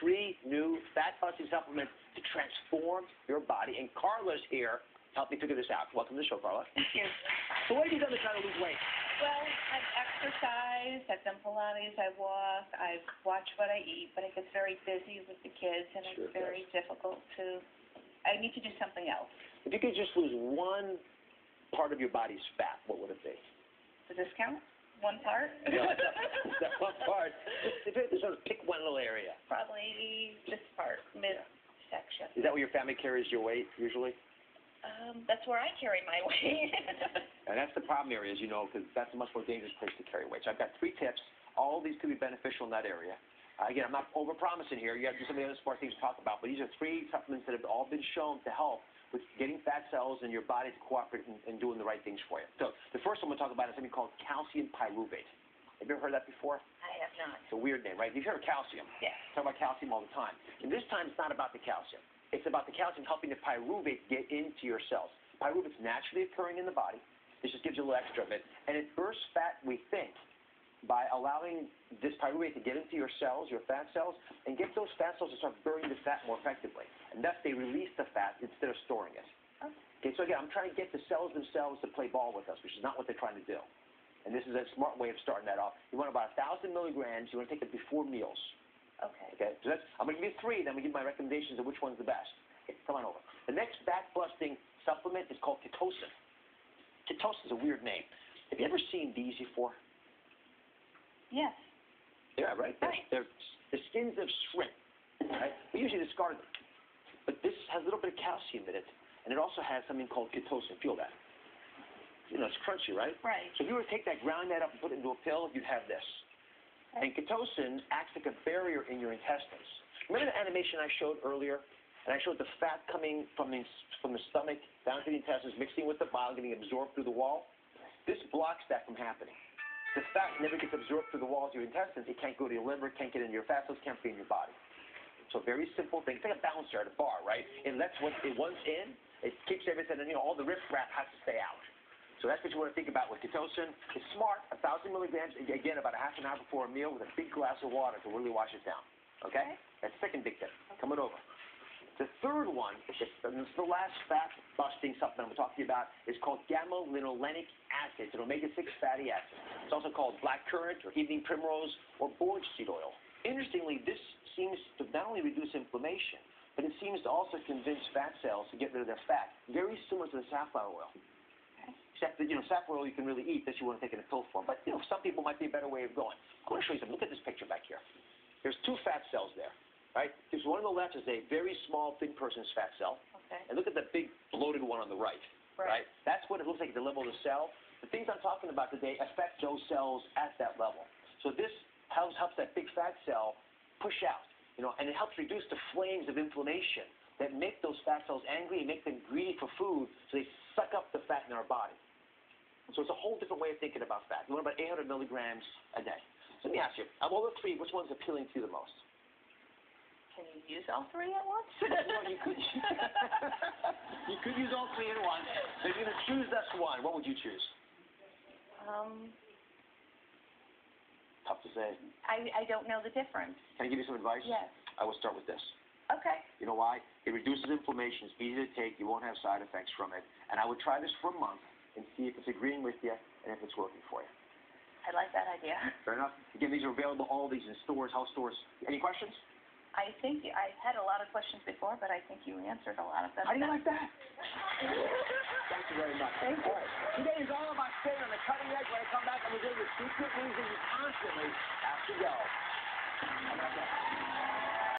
3 new fat-busting supplements to transform your body. And Carla's here to help me figure this out. Welcome to the show, Carla. Thank you. So what have you done to try to lose weight? Well, I've exercised, I've done Pilates, I walk, I've watched what I eat, but it gets very busy with the kids, and Sure it's very difficult to, I need to do something else. If you could just lose one part of your body's fat, what would it be? Does this count? One part? No, it's not one part. If you sort of pick one little area. Probably this part, midsection. Is that where your family carries your weight, usually? That's where I carry my weight. And that's the problem area, as you know, because that's a much more dangerous place to carry weight. So I've got 3 tips. All of these could be beneficial in that area. Again, I'm not over-promising here. You have to do some of the other smart things to talk about. But these are 3 supplements that have all been shown to help with getting fat cells in your body to cooperate and doing the right things for you. So the first one we'll talk about is something called calcium pyruvate. Have you ever heard that before? I have not. It's a weird name, right? You've heard of calcium. Yes. Talk about calcium all the time. And this time it's not about the calcium. It's about the calcium helping the pyruvate get into your cells. Pyruvate's naturally occurring in the body. This just gives you a little extra of it. And it bursts fat, we think, by allowing this pyruvate to get into your cells, your fat cells, and get those fat cells to start burning the fat more effectively. And thus they release the fat instead of storing it. Okay, so again, I'm trying to get the cells themselves to play ball with us, which is not what they're trying to do. And this is a smart way of starting that off. You want about 1,000 milligrams. You want to take it before meals. Okay. So that's, I'm going to give you 3, then I'm going to give you my recommendations of which one's the best. Okay, come on over. The next fat-busting supplement is called Pitocin. Pitocin is a weird name. Have you ever seen these before? Yes. Yeah, right? Right. They're the skins of shrimp, right? We usually discard them. But this has a little bit of calcium in it, and it also has something called Pitocin. Feel that? You know, it's crunchy, right? Right. So if you were to take that, grind that up, and put it into a pill, you'd have this. And Pitocin acts like a barrier in your intestines. Remember the animation I showed earlier? And I showed the fat coming from the stomach down to the intestines, mixing with the bile, getting absorbed through the wall? This blocks that from happening. The fat never gets absorbed through the walls of your intestines. It can't go to your liver, can't get into your fat cells, can't be in your body. So very simple thing. It's like a bouncer at a bar, right? It lets what it wants in. It keeps everything, and all the riffraff has to stay out. So that's what you want to think about with Pitocin. It's smart, 1,000 milligrams, again, about a half an hour before a meal with a big glass of water to really wash it down. Okay? That's the second big tip. Coming over. The third one, and this is the last fat-busting supplement I'm talking about, is called gamma-linolenic acid. It's an omega-6 fatty acid. It's also called blackcurrant or evening primrose or borage seed oil. Interestingly, this seems to not only reduce inflammation, but it seems to also convince fat cells to get rid of their fat, very similar to the safflower oil. Except that, safflower oil you can really eat that you want to take in a pill form. But, some people might be a better way of going. I want to show you something. Look at this picture back here. There's 2 fat cells there. Right? There's one on the left is a very small, thin person's fat cell. Okay. And look at the big, bloated one on the right. Right. That's what it looks like at the level of the cell. The things I'm talking about today affect those cells at that level. So this helps that big fat cell push out, and it helps reduce the flames of inflammation that make those fat cells angry and make them greedy for food, so they suck up the fat in our body. So it's a whole different way of thinking about fat. You want about 800 milligrams a day. So let me ask you, of all the 3, which one's appealing to you the most? Can you use all 3 at once? Well, you could use all 3 at once. If you're going to choose just one, what would you choose? Tough to say. I don't know the difference. Can I give you some advice? Yes. I will start with this. Okay. You know why? It reduces inflammation. It's easy to take. You won't have side effects from it. And I would try this for a month and see if it's agreeing with you and if it's working for you. I like that idea. Fair enough. Again, these are available, all these in stores, health stores. Any questions? I think I had a lot of questions before, but I think you answered a lot of them. How do you like that? Thank you very much. Thank you. All right. Today is all about staying on the cutting edge. When I come back, I'm going to give you the secret reasons you constantly have to go. How about that?